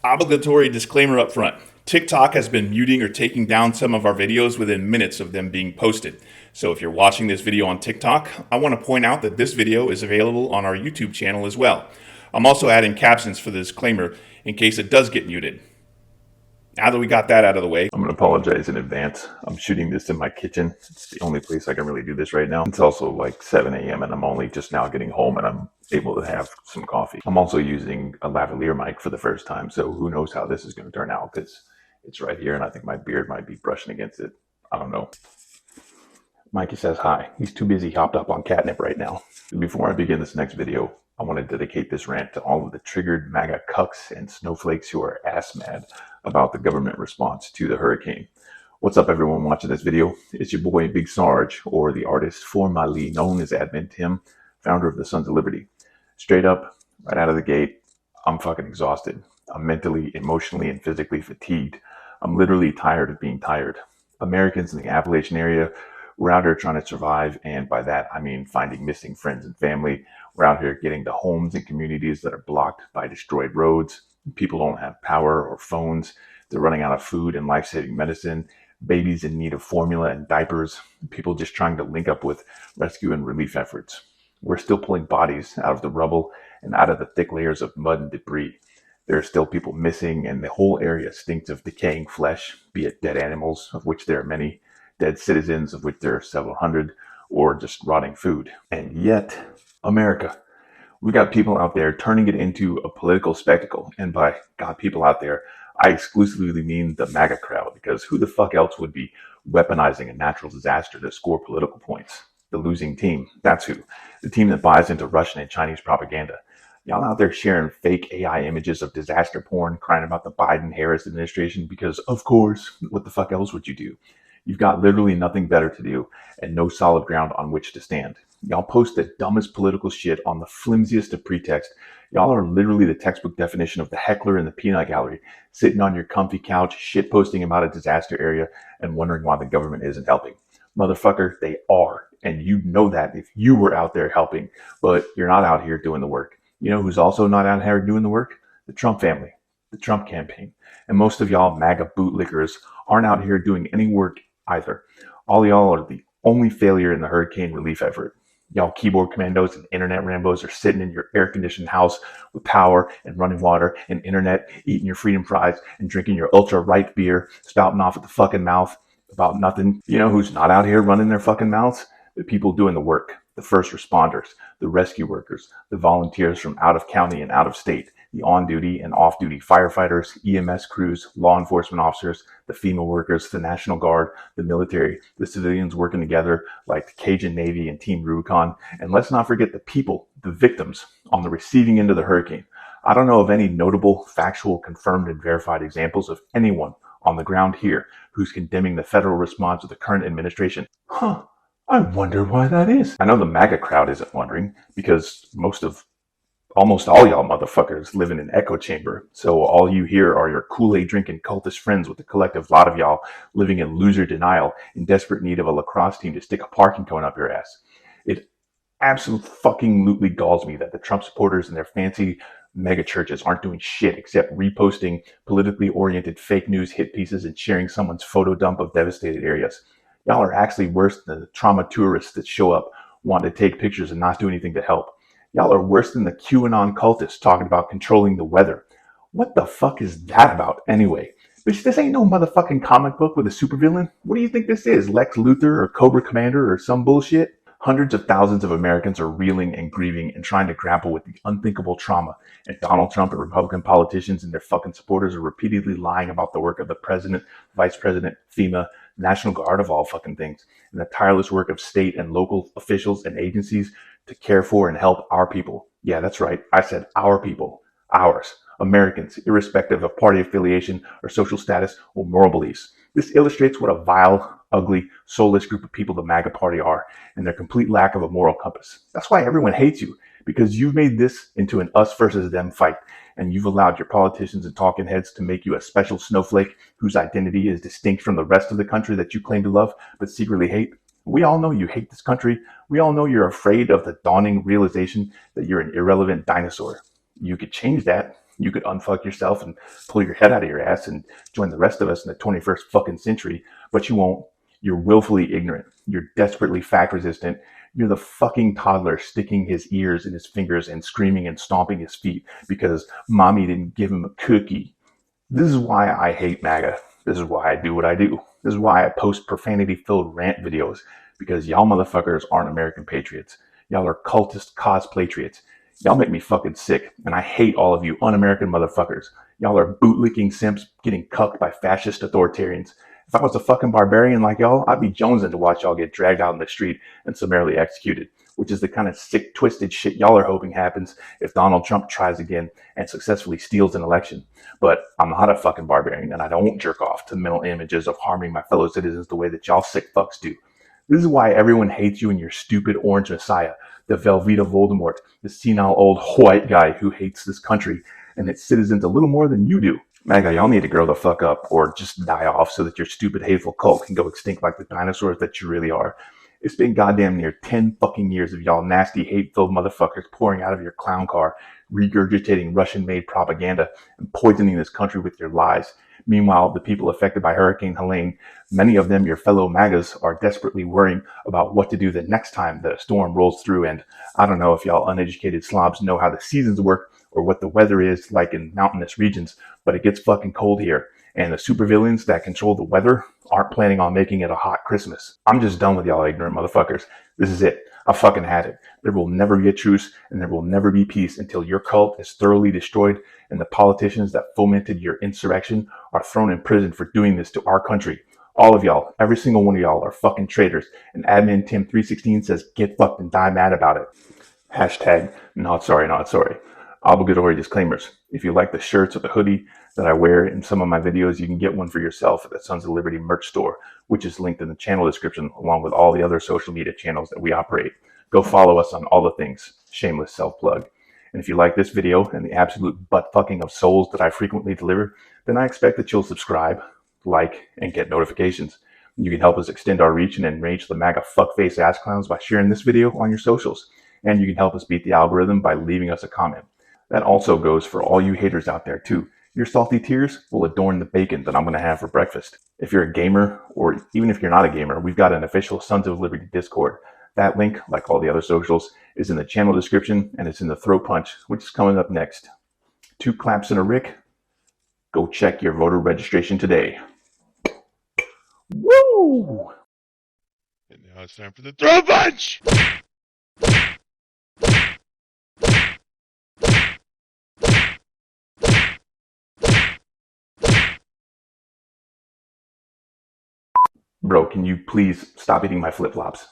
Obligatory disclaimer up front. TikTok has been muting or taking down some of our videos within minutes of them being posted. So if you're watching this video on TikTok, I want to point out that this video is available on our YouTube channel as well. I'm also adding captions for the disclaimer in case it does get muted. Now that we got that out of the way, I'm going to apologize in advance. I'm shooting this in my kitchen. It's the only place I can really do this right now. It's also like 7 a.m. and I'm only just now getting home and I'm able to have some coffee. I'm also using a lavalier mic for the first time, so who knows how this is going to turn out because it's right here and I think my beard might be brushing against it. I don't know. Mikey says hi. He's too busy hopped up on catnip right now. Before I begin this next video, I want to dedicate this rant to all of the triggered MAGA cucks and snowflakes who are ass mad about the government response to the hurricane. What's up, everyone watching this video? It's your boy Big Sarge, or the artist formerly known as Admin Tim, founder of the Sons of Liberty. Straight up, right out of the gate, I'm fucking exhausted. I'm mentally, emotionally, and physically fatigued. I'm literally tired of being tired. Americans in the Appalachian area, we're out here trying to survive, and by that I mean finding missing friends and family. We're out here getting to homes and communities that are blocked by destroyed roads. People don't have power or phones. They're running out of food and life-saving medicine. Babies in need of formula and diapers. People just trying to link up with rescue and relief efforts. We're still pulling bodies out of the rubble and out of the thick layers of mud and debris. There are still people missing, and the whole area stinks of decaying flesh, be it dead animals, of which there are many, dead citizens, of which there are several hundred, or just rotting food. And yet, America, we got people out there turning it into a political spectacle. And by got people out there, I exclusively mean the MAGA crowd, because who the fuck else would be weaponizing a natural disaster to score political points? The losing team, that's who. The team that buys into Russian and Chinese propaganda. Y'all out there sharing fake AI images of disaster porn, crying about the Biden-Harris administration because, of course, what the fuck else would you do? You've got literally nothing better to do and no solid ground on which to stand. Y'all post the dumbest political shit on the flimsiest of pretext. Y'all are literally the textbook definition of the heckler in the peanut gallery, sitting on your comfy couch, shit posting about a disaster area and wondering why the government isn't helping. Motherfucker, they are. And you know that if you were out there helping, but you're not out here doing the work. You know who's also not out here doing the work? The Trump family, the Trump campaign. And most of y'all MAGA bootlickers aren't out here doing any work either. All y'all are the only failure in the hurricane relief effort. Y'all keyboard commandos and internet rambos are sitting in your air-conditioned house with power and running water and internet, eating your freedom fries and drinking your ultra-right beer, spouting off at the fucking mouth about nothing. You know who's not out here running their fucking mouths? The people doing the work, the first responders, the rescue workers, the volunteers from out of county and out of state, the on-duty and off-duty firefighters, EMS crews, law enforcement officers, the FEMA workers, the National Guard, the military, the civilians working together like the Cajun Navy and Team Rubicon. And let's not forget the people, the victims on the receiving end of the hurricane. I don't know of any notable, factual, confirmed, and verified examples of anyone on the ground here who's condemning the federal response of the current administration. I wonder why that is. I know the MAGA crowd isn't wondering because almost all y'all motherfuckers live in an echo chamber. So all you hear are your Kool-Aid drinking cultist friends with the collective lot of y'all living in loser denial in desperate need of a lacrosse team to stick a parking cone up your ass. It absolutely galls me that the Trump supporters and their fancy mega churches aren't doing shit except reposting politically oriented fake news hit pieces and sharing someone's photo dump of devastated areas. Y'all are actually worse than the trauma tourists that show up, want to take pictures and not do anything to help. Y'all are worse than the QAnon cultists talking about controlling the weather. What the fuck is that about anyway? Bitch, this ain't no motherfucking comic book with a supervillain. What do you think this is, Lex Luthor or Cobra Commander or some bullshit? Hundreds of thousands of Americans are reeling and grieving and trying to grapple with the unthinkable trauma. And Donald Trump and Republican politicians and their fucking supporters are repeatedly lying about the work of the president, vice president, FEMA, National Guard of all fucking things, and the tireless work of state and local officials and agencies to care for and help our people. Yeah, that's right. I said our people. Ours. Americans, irrespective of party affiliation or social status or moral beliefs. This illustrates what a vile, ugly, soulless group of people the MAGA party are and their complete lack of a moral compass. That's why everyone hates you, because you've made this into an us versus them fight, and you've allowed your politicians and talking heads to make you a special snowflake whose identity is distinct from the rest of the country that you claim to love but secretly hate. We all know you hate this country. We all know you're afraid of the dawning realization that you're an irrelevant dinosaur. You could change that. You could unfuck yourself and pull your head out of your ass and join the rest of us in the 21st fucking century, but you won't. You're willfully ignorant. You're desperately fact resistant. You're the fucking toddler sticking his ears in his fingers and screaming and stomping his feet because mommy didn't give him a cookie. This is why I hate MAGA. This is why I do what I do. This is why I post profanity-filled rant videos, because y'all motherfuckers aren't American patriots. Y'all are cultist cosplatriots. Y'all make me fucking sick, and I hate all of you un-American motherfuckers. Y'all are bootlicking simps getting cucked by fascist authoritarians. If I was a fucking barbarian like y'all, I'd be jonesing to watch y'all get dragged out in the street and summarily executed, which is the kind of sick, twisted shit y'all are hoping happens if Donald Trump tries again and successfully steals an election. But I'm not a fucking barbarian, and I don't jerk off to mental images of harming my fellow citizens the way that y'all sick fucks do. This is why everyone hates you and your stupid orange messiah, the Velveeta Voldemort, the senile old white guy who hates this country and its citizens a little more than you do. MAGA, y'all need to grow the fuck up or just die off so that your stupid, hateful cult can go extinct like the dinosaurs that you really are. It's been goddamn near 10 fucking years of y'all nasty, hate-filled motherfuckers pouring out of your clown car, regurgitating Russian-made propaganda and poisoning this country with your lies. Meanwhile, the people affected by Hurricane Helene, many of them your fellow MAGAs, are desperately worrying about what to do the next time the storm rolls through. And I don't know if y'all uneducated slobs know how the seasons work or what the weather is like in mountainous regions, but it gets fucking cold here. And the supervillains that control the weather aren't planning on making it a hot Christmas. I'm just done with y'all ignorant motherfuckers. This is it. I fucking had it. There will never be a truce and there will never be peace until your cult is thoroughly destroyed and the politicians that fomented your insurrection are thrown in prison for doing this to our country. All of y'all, every single one of y'all are fucking traitors. And admin Tim316 says get fucked and die mad about it. Hashtag not sorry, not sorry. Obligatory disclaimers. If you like the shirts or the hoodie that I wear in some of my videos, you can get one for yourself at the Sons of Liberty merch store, which is linked in the channel description along with all the other social media channels that we operate. Go follow us on all the things. Shameless self-plug. And if you like this video and the absolute butt-fucking of souls that I frequently deliver, then I expect that you'll subscribe, like, and get notifications. You can help us extend our reach and enrage the MAGA fuckface ass clowns by sharing this video on your socials. And you can help us beat the algorithm by leaving us a comment. That also goes for all you haters out there too. Your salty tears will adorn the bacon that I'm going to have for breakfast. If you're a gamer, or even if you're not a gamer, we've got an official Sons of Liberty Discord. That link, like all the other socials, is in the channel description, and it's in the Throatpunch, which is coming up next. 2 claps and a rick. Go check your voter registration today. Woo! And now it's time for the Throatpunch! Bro, can you please stop eating my flip-flops?